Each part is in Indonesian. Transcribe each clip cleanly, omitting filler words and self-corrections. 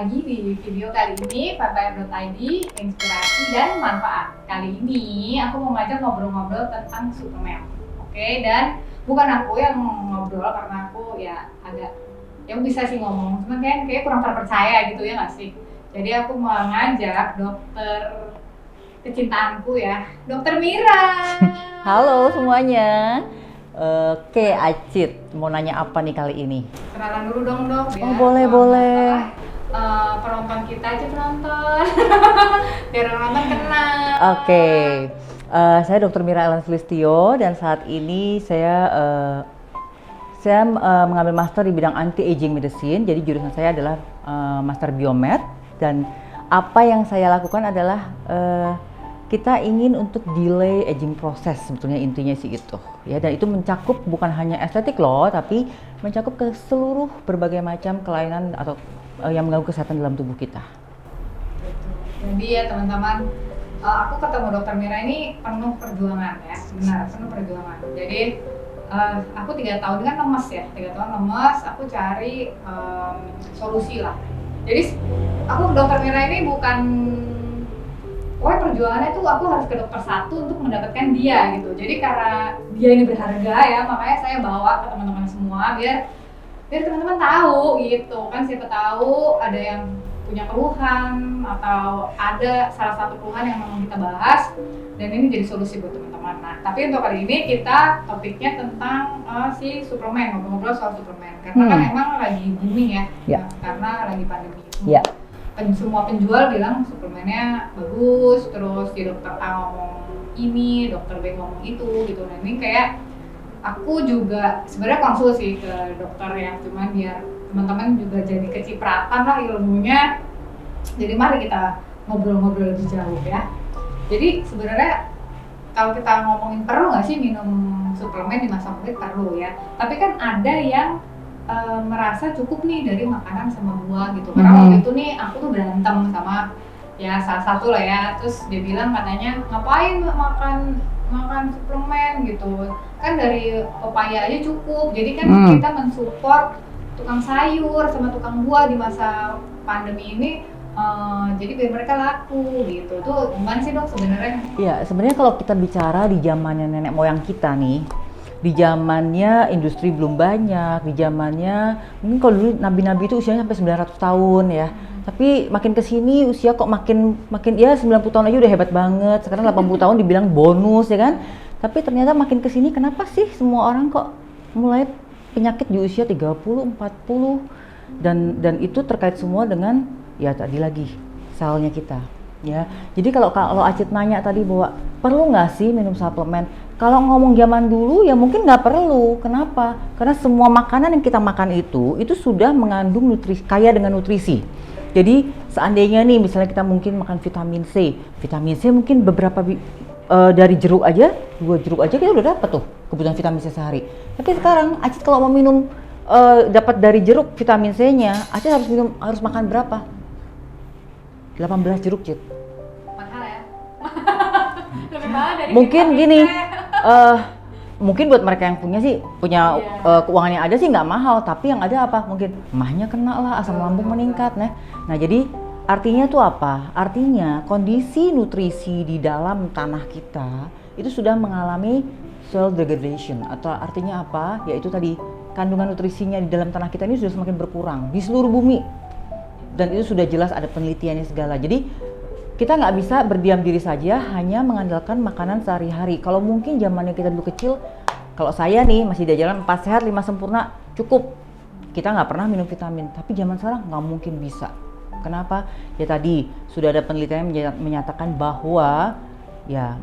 lagi di video kali ini vampire.id, inspirasi dan manfaat. Kali ini aku mau ngajak ngobrol-ngobrol tentang suplemen. Oke, dan bukan aku yang ngobrol karena aku ya agak yang bisa sih ngomong, cuman kayak kurang terpercaya gitu ya nggak sih. Jadi aku mau ngajak dokter kecintaanku ya, Dokter Mira. Halo semuanya. Oke, Acit, mau nanya apa nih kali ini? Kenalan dulu dong dok. Oh, boleh. Penonton kita aja penonton. Biar penonton kenal. Oke, saya Dr. Mira Ellen Sulistyo dan saat ini saya mengambil master di bidang anti-aging medicine. Jadi jurusan saya adalah master biomed dan apa yang saya lakukan adalah kita ingin untuk delay aging process, sebetulnya intinya sih itu ya, dan itu mencakup bukan hanya estetik loh, tapi mencakup ke seluruh berbagai macam kelainan atau yang mengganggu kesehatan dalam tubuh kita. Jadi ya teman-teman, aku ketemu Dokter Mira ini penuh perjuangan ya, benar penuh perjuangan. Jadi aku 3 tahun kan lemes ya, 3 tahun lemes, aku cari solusi lah. Jadi aku ke Dokter Mira ini bukan perjuangannya tuh aku harus ke dokter satu untuk mendapatkan dia gitu. Jadi karena dia ini berharga ya, makanya saya bawa ke teman-teman semua biar teman-teman tahu gitu kan. Siapa tahu ada yang punya keluhan atau ada salah satu keluhan yang memang kita bahas dan ini jadi solusi buat teman-teman. Nah, tapi untuk kali ini kita topiknya tentang si suplemen, ngobrol-ngobrol soal suplemen karena kan emang lagi booming ya. Karena lagi pandemi. Semua penjual bilang suplemennya bagus, terus di dokter A ngomong ini, dokter B ngomong itu gitu. Nah ini kayak aku juga sebenarnya konsul sih ke dokter ya, cuman biar teman-teman juga jadi kecipratan lah ilmunya. Jadi mari kita ngobrol-ngobrol lebih jauh ya. Jadi sebenarnya kalau kita ngomongin perlu nggak sih minum suplemen di masa COVID, perlu ya. Tapi kan ada yang merasa cukup nih dari makanan sama buah gitu. Karena waktu itu nih aku tuh berantem sama ya salah satu lah ya. Terus dia bilang katanya ngapain makan suplemen gitu. Kan dari pepaya aja cukup. Jadi kan kita mensupport tukang sayur sama tukang buah di masa pandemi ini. Jadi biar mereka laku gitu. Tuh gimana sih dok sebenarnya? Iya, sebenarnya kalau kita bicara di zamannya nenek moyang kita nih, di zamannya industri belum banyak, di zamannya mungkin kalau dulu nabi-nabi itu usianya sampai 900 tahun ya. Tapi makin kesini usia kok makin ya 90 tahun aja udah hebat banget. Sekarang 80 tahun dibilang bonus ya kan. Tapi ternyata makin kesini kenapa sih semua orang kok mulai penyakit di usia 30, 40 dan itu terkait semua dengan ya tadi lagi selnya kita. Ya, jadi kalau Acit nanya tadi bahwa perlu nggak sih minum suplemen? Kalau ngomong zaman dulu ya mungkin nggak perlu. Kenapa? Karena semua makanan yang kita makan itu sudah mengandung nutrisi, kaya dengan nutrisi. Jadi seandainya nih misalnya kita mungkin makan vitamin C mungkin beberapa dari jeruk aja, 2 jeruk aja kita udah dapat tuh kebutuhan vitamin C sehari. Tapi sekarang Acit kalau mau minum dapat dari jeruk vitamin C-nya, Acit harus makan berapa? 18 jeruk, Cit. Mahal ya? Lebih mahal dari Mungkin gini, mungkin buat mereka yang punya keuangan yang ada sih nggak mahal, tapi yang ada apa? Mungkin emahnya kena lah, asam lambung meningkat. Nah jadi artinya tuh apa? Artinya kondisi nutrisi di dalam tanah kita itu sudah mengalami soil degradation, atau artinya apa? Yaitu tadi kandungan nutrisinya di dalam tanah kita ini sudah semakin berkurang di seluruh bumi. Dan itu sudah jelas ada penelitiannya segala. Jadi kita nggak bisa berdiam diri saja hanya mengandalkan makanan sehari-hari. Kalau mungkin zamannya kita dulu kecil, kalau saya nih masih diajaran 4 sehat 5 sempurna cukup, kita nggak pernah minum vitamin. Tapi zaman sekarang nggak mungkin bisa. Kenapa? Ya tadi sudah ada penelitian yang menyatakan bahwa ya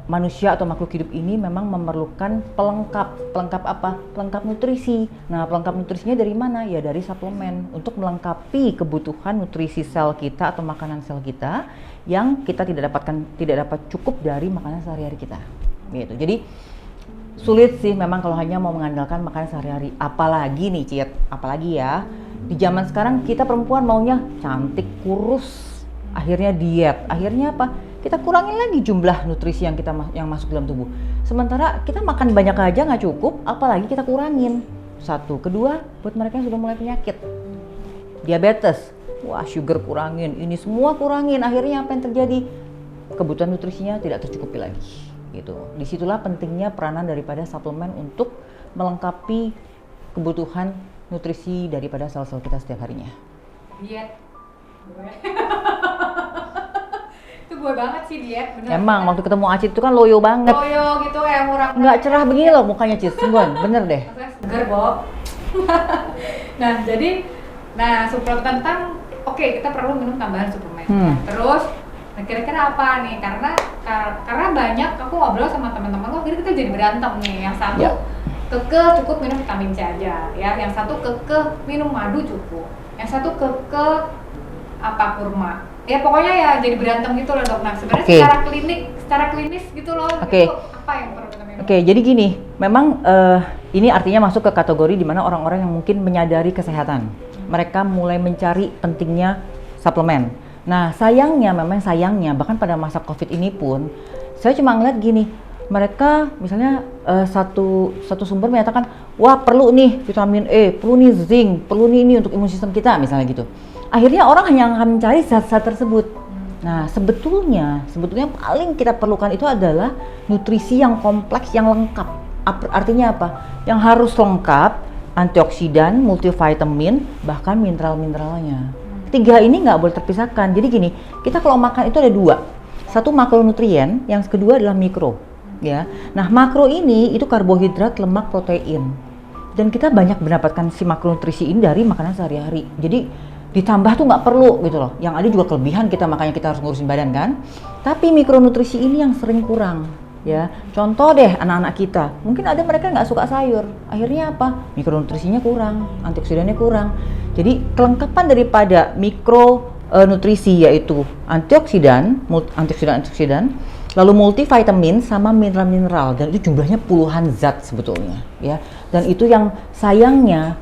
manusia atau makhluk hidup ini memang memerlukan pelengkap apa? Pelengkap nutrisi. Nah, pelengkap nutrisinya dari mana? Ya dari suplemen untuk melengkapi kebutuhan nutrisi sel kita atau makanan sel kita yang kita tidak dapat cukup dari makanan sehari-hari kita. Gitu. Jadi sulit sih memang kalau hanya mau mengandalkan makanan sehari-hari. Apalagi nih, Cit, apalagi ya. Di zaman sekarang kita perempuan maunya cantik, kurus, akhirnya diet. Akhirnya apa? Kita kurangin lagi jumlah nutrisi yang masuk dalam tubuh. Sementara kita makan banyak aja nggak cukup, apalagi kita kurangin. Satu, kedua, buat mereka yang sudah mulai penyakit, diabetes, wah sugar kurangin, ini semua kurangin, akhirnya apa yang terjadi? Kebutuhan nutrisinya tidak tercukupi lagi gitu. Disitulah pentingnya peranan daripada suplemen untuk melengkapi kebutuhan nutrisi daripada sel-sel kita setiap harinya. Diet itu gue banget sih diet, bener. Emang waktu ketemu Acit itu kan loyo banget. Loyo gitu ya, murah. Nggak cerah begini loh mukanya Cit, sungguhan, bener deh. Maksudnya seger, Bob. Nah, suplemen tentang oke, kita perlu minum tambahan suplemen. Terus kira-kira apa nih? Karena banyak aku ngobrol sama teman-teman, akhirnya kita jadi berantem nih. Yang satu kekeh cukup minum vitamin C aja, ya. Yang satu kekeh minum madu cukup. Yang satu kekeh kurma. Ya pokoknya ya jadi berantem gitu loh dok. Nah sebenarnya secara klinis gitu loh. Itu apa yang perlu kita minum? Jadi gini, memang ini artinya masuk ke kategori di mana orang-orang yang mungkin menyadari kesehatan. Mereka mulai mencari pentingnya suplemen. Nah sayangnya bahkan pada masa COVID ini pun saya cuma ngeliat gini, mereka misalnya satu sumber menyatakan wah perlu nih vitamin E, perlu nih zinc, perlu nih ini untuk imun sistem kita misalnya gitu. Akhirnya orang hanya akan mencari zat-zat tersebut. Nah sebetulnya paling kita perlukan itu adalah nutrisi yang kompleks, yang lengkap. Artinya apa? Yang harus lengkap, antioksidan, multivitamin, bahkan mineral-mineralnya. Tiga ini nggak boleh terpisahkan. Jadi gini, kita kalau makan itu ada dua. Satu makronutrien, yang kedua adalah mikro. Ya, nah makro ini itu karbohidrat, lemak, protein. Dan kita banyak mendapatkan si makronutrisi ini dari makanan sehari-hari. Jadi ditambah tuh nggak perlu gitu loh. Yang ada juga kelebihan kita, makanya kita harus ngurusin badan kan. Tapi mikronutrisi ini yang sering kurang. Ya, contoh deh anak-anak kita, mungkin ada mereka nggak suka sayur, akhirnya apa? Mikronutrisinya kurang, antioksidannya kurang. Jadi kelengkapan daripada mikronutrisi yaitu antioksidan, lalu multivitamin sama mineral-mineral, dan itu jumlahnya puluhan zat sebetulnya, ya. Dan itu yang sayangnya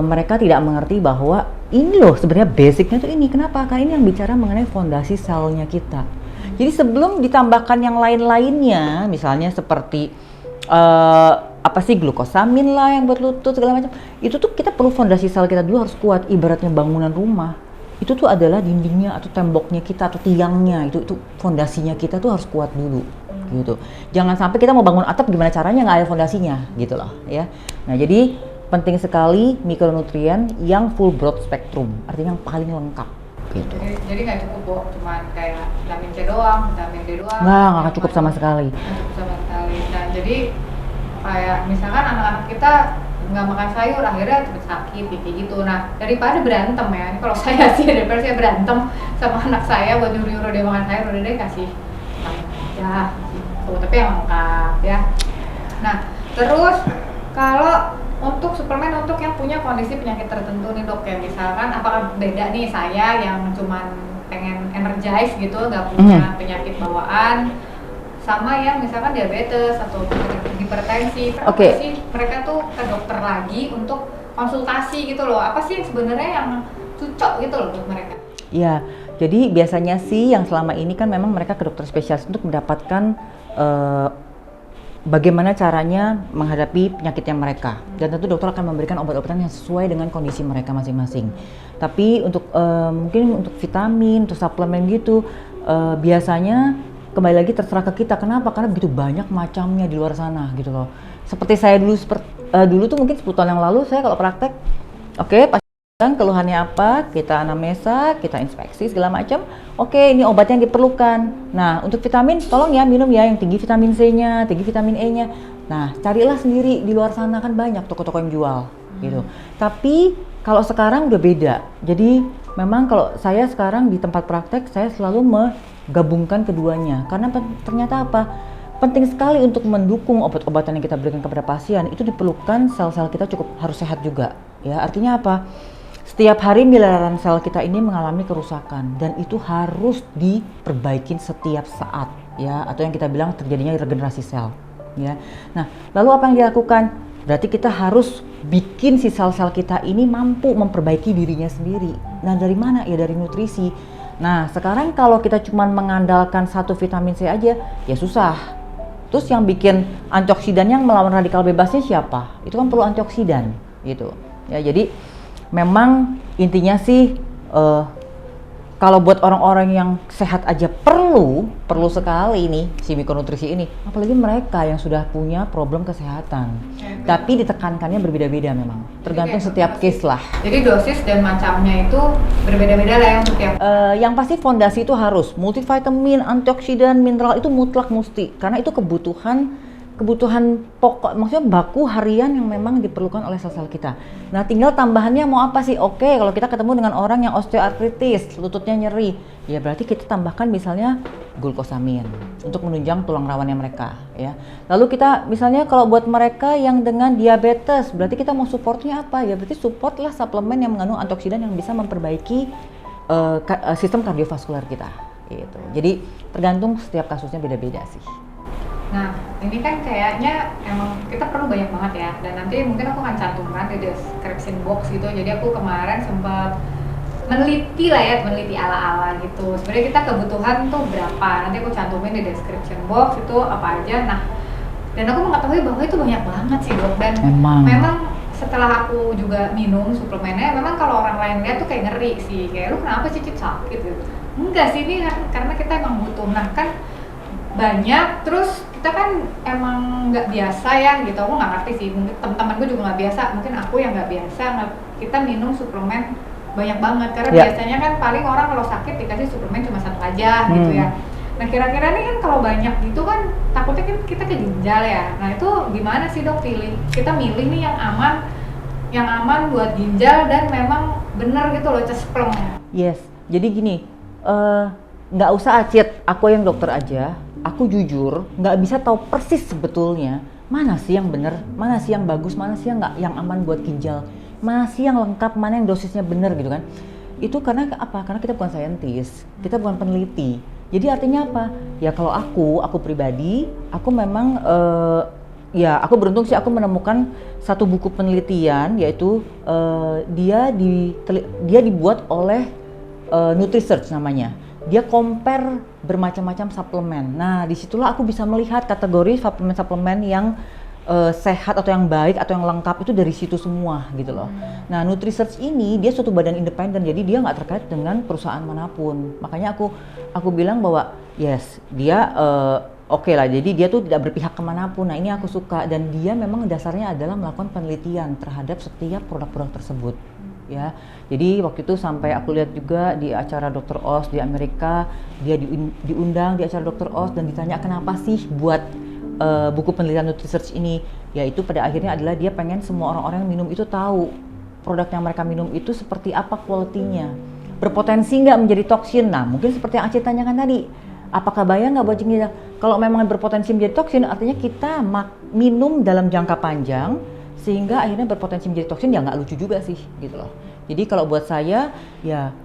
mereka tidak mengerti bahwa ini loh sebenarnya basicnya tuh ini. Kenapa? Karena ini yang bicara mengenai fondasi selnya kita. Jadi sebelum ditambahkan yang lain-lainnya, misalnya seperti glukosamin lah yang buat lutut segala macam, itu tuh kita perlu fondasi sel kita dulu harus kuat. Ibaratnya bangunan rumah, itu tuh adalah dindingnya atau temboknya kita atau tiangnya, itu fondasinya kita tuh harus kuat dulu, gitu. Jangan sampai kita mau bangun atap gimana caranya nggak ada fondasinya, gitu loh, ya. Nah jadi penting sekali mikronutrien yang full broad spectrum, artinya yang paling lengkap. Gitu. Jadi nggak cukup kok, cuman kayak vitamin C doang, vitamin D doang. Nggak cukup sama sekali. Nah jadi kayak misalkan anak-anak kita nggak makan sayur, akhirnya cepet sakit kayak gitu. Nah daripada berantem ya, ini kalau saya sih daripada saya berantem sama anak saya buat nyuruh dia makan sayur, udah deh kasih ya gitu. Tapi yang lengkap ya. Nah terus kalau untuk suplemen untuk yang punya kondisi penyakit tertentu nih dok, kayak misalkan apakah beda nih saya yang cuman pengen energize gitu, nggak punya penyakit bawaan, sama yang misalkan diabetes atau hipertensi, sih mereka tuh ke dokter lagi untuk konsultasi gitu loh, apa sih sebenarnya yang cocok gitu loh buat mereka? Iya, jadi biasanya sih yang selama ini kan memang mereka ke dokter spesialis untuk mendapatkan bagaimana caranya menghadapi penyakitnya mereka, dan tentu dokter akan memberikan obat-obatan yang sesuai dengan kondisi mereka masing-masing. Tapi untuk mungkin untuk vitamin, untuk suplemen gitu, biasanya kembali lagi terserah ke kita. Kenapa? Karena begitu banyak macamnya di luar sana gitu loh. Seperti saya dulu tuh mungkin 10 tahun yang lalu saya kalau praktek, pasien keluhannya apa, kita anamnesa, kita inspeksi segala macam. Ini obat yang diperlukan. Nah, untuk vitamin tolong ya minum ya yang tinggi vitamin C-nya, tinggi vitamin E-nya. Nah, carilah sendiri di luar sana, kan banyak toko-toko yang jual gitu. Tapi kalau sekarang udah beda. Jadi memang kalau saya sekarang di tempat praktek saya selalu menggabungkan keduanya. Karena ternyata apa? Penting sekali untuk mendukung obat-obatan yang kita berikan kepada pasien, itu diperlukan sel-sel kita cukup harus sehat juga. Ya, artinya apa? Setiap hari miliaran sel kita ini mengalami kerusakan dan itu harus diperbaikin setiap saat, ya, atau yang kita bilang terjadinya regenerasi sel, ya. Nah, lalu apa yang dilakukan? Berarti kita harus bikin si sel-sel kita ini mampu memperbaiki dirinya sendiri. Nah, dari mana? Ya dari nutrisi. Nah, sekarang kalau kita cuma mengandalkan satu vitamin C aja, ya susah. Terus yang bikin antioksidan yang melawan radikal bebasnya siapa? Itu kan perlu antioksidan, gitu. Ya, jadi memang intinya sih eh, kalau buat orang-orang yang sehat aja perlu sekali nih si mikronutrisi ini, apalagi mereka yang sudah punya problem kesehatan. Tapi ditekankannya berbeda-beda memang, tergantung setiap case lah. Jadi dosis dan macamnya itu berbeda-beda lah ya untuk tiap. Yang pasti fondasi itu harus multivitamin, antioksidan, mineral itu mutlak mesti, karena itu kebutuhan pokok, maksudnya baku harian yang memang diperlukan oleh sel-sel kita. Nah, tinggal tambahannya mau apa sih? Oke, kalau kita ketemu dengan orang yang osteoartritis, lututnya nyeri, ya berarti kita tambahkan misalnya glukosamin untuk menunjang tulang rawannya mereka, ya. Lalu kita misalnya kalau buat mereka yang dengan diabetes, berarti kita mau supportnya apa? Ya berarti support lah suplemen yang mengandung antioksidan yang bisa memperbaiki sistem kardiovaskular kita, gitu. Jadi tergantung setiap kasusnya beda-beda sih. Nah, ini kan kayaknya emang kita perlu banyak banget ya, dan nanti mungkin aku akan cantumkan di description box gitu. Jadi aku kemarin sempat meneliti ala-ala gitu. Sebenarnya kita kebutuhan tuh berapa, nanti aku cantumin di description box itu apa aja. Nah, dan aku mengetahui bahwa itu banyak banget sih dok, dan memang setelah aku juga minum suplemennya, memang kalau orang lain lihat tuh kayak ngeri sih, kayak lu kenapa sih sakit gitu. Enggak sih, ini karena kita emang butuh. Nah kan banyak, terus kita kan emang nggak biasa ya gitu, aku nggak ngerti sih, mungkin teman-temanku juga nggak biasa, mungkin aku yang nggak biasa, kita minum suplemen banyak banget, karena biasanya kan paling orang kalau sakit dikasih suplemen cuma satu aja gitu ya. Nah kira-kira nih kan kalau banyak gitu kan takutnya kan kita ke ginjal ya. Nah itu gimana sih dok kita milih nih yang aman buat ginjal dan memang bener gitu loh cesplem. Yes, jadi gini, nggak usah acit, aku yang dokter aja, aku jujur nggak bisa tahu persis sebetulnya mana sih yang bener, mana sih yang bagus, mana sih yang nggak, yang aman buat ginjal, mana sih yang lengkap, mana yang dosisnya bener gitu kan. Itu karena apa? Karena kita bukan saintis, kita bukan peneliti. Jadi artinya apa? Ya kalau aku pribadi, aku memang ya aku beruntung sih aku menemukan satu buku penelitian, yaitu dia dibuat oleh NutriSearch namanya. Dia compare bermacam-macam suplemen. Nah, disitulah aku bisa melihat kategori suplemen-suplemen yang sehat atau yang baik atau yang lengkap itu dari situ semua gitu loh. Nah, NutriSearch ini dia suatu badan independen, jadi dia nggak terkait dengan perusahaan manapun. Makanya aku bilang bahwa yes, dia oke lah, jadi dia tuh tidak berpihak kemanapun. Nah, ini aku suka, dan dia memang dasarnya adalah melakukan penelitian terhadap setiap produk-produk tersebut. Ya, jadi waktu itu sampai aku lihat juga di acara Dr. Oz di Amerika, dia diundang di acara Dr. Oz dan ditanya kenapa sih buat buku penelitian NutriSearch ini. Yaitu pada akhirnya adalah dia pengen semua orang-orang yang minum itu tahu produk yang mereka minum itu seperti apa kualitinya, berpotensi nggak menjadi toksin. Nah, mungkin seperti yang Aceh tanyakan tadi, apakah bahaya nggak buat ginjal? Kalau memang berpotensi menjadi toksin, artinya kita minum dalam jangka panjang sehingga akhirnya berpotensi menjadi toksin, ya nggak lucu juga sih gitu loh. Jadi kalau buat saya ya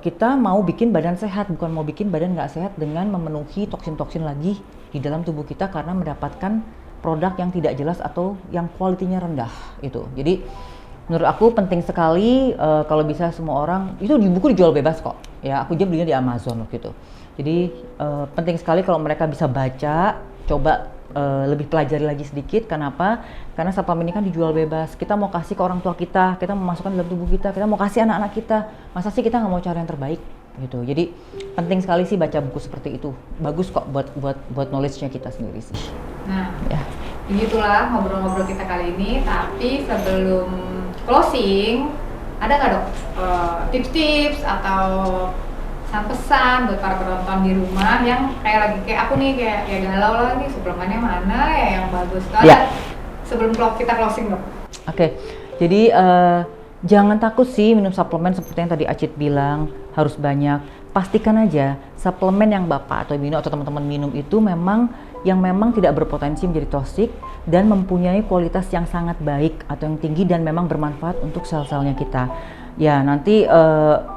kita mau bikin badan sehat, bukan mau bikin badan nggak sehat dengan memenuhi toksin-toksin lagi di dalam tubuh kita karena mendapatkan produk yang tidak jelas atau yang kualitinya rendah itu. Jadi menurut aku penting sekali kalau bisa semua orang, itu di buku dijual bebas kok ya, aku aja belinya di Amazon gitu. Jadi penting sekali kalau mereka bisa baca, coba lebih pelajari lagi sedikit. Kenapa? Karena suplemen ini kan dijual bebas. Kita mau kasih ke orang tua kita mau masukkan dalam tubuh kita mau kasih anak-anak kita. Masa sih kita nggak mau cari yang terbaik gitu. Jadi penting sekali sih baca buku seperti itu. Bagus kok buat knowledge-nya kita sendiri sih. Nah, ya. Begitulah ngobrol-ngobrol kita kali ini. Tapi sebelum closing, ada nggak dok tips-tips atau pesan buat para penonton di rumah yang kayak aku nih kayak galau lah nih, suplemennya mana ya yang bagus kan? Ya. Sebelum kita closing dok. Oke. Jadi jangan takut sih minum suplemen seperti yang tadi Acit bilang, harus banyak. Pastikan aja suplemen yang Bapak atau Ibu atau teman-teman minum itu memang tidak berpotensi menjadi toksik dan mempunyai kualitas yang sangat baik atau yang tinggi dan memang bermanfaat untuk sel-selnya kita. Ya nanti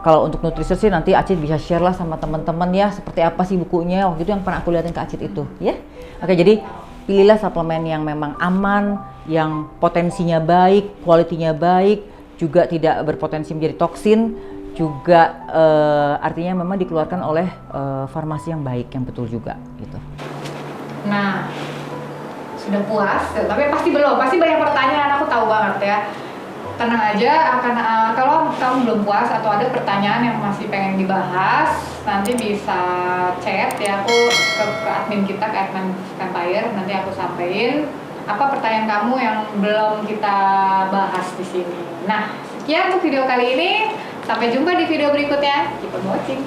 kalau untuk nutrisi sih nanti Acit bisa share lah sama teman-teman ya seperti apa sih bukunya waktu itu yang pernah aku liatin ke Acit itu ya. Oke, jadi pilihlah suplemen yang memang aman, yang potensinya baik, kualitinya baik, juga tidak berpotensi menjadi toksin, juga artinya memang dikeluarkan oleh farmasi yang baik, yang betul juga gitu. Nah, sudah puas, tapi pasti belum, pasti banyak pertanyaan, aku tahu banget ya. tenang aja, akan kalau kamu belum puas atau ada pertanyaan yang masih pengen dibahas, nanti bisa chat ya, aku ke admin kita, ke admin Vampire, nanti aku sampein apa pertanyaan kamu yang belum kita bahas di sini. Nah, sekian untuk video kali ini. Sampai jumpa di video berikutnya. Keep on watching.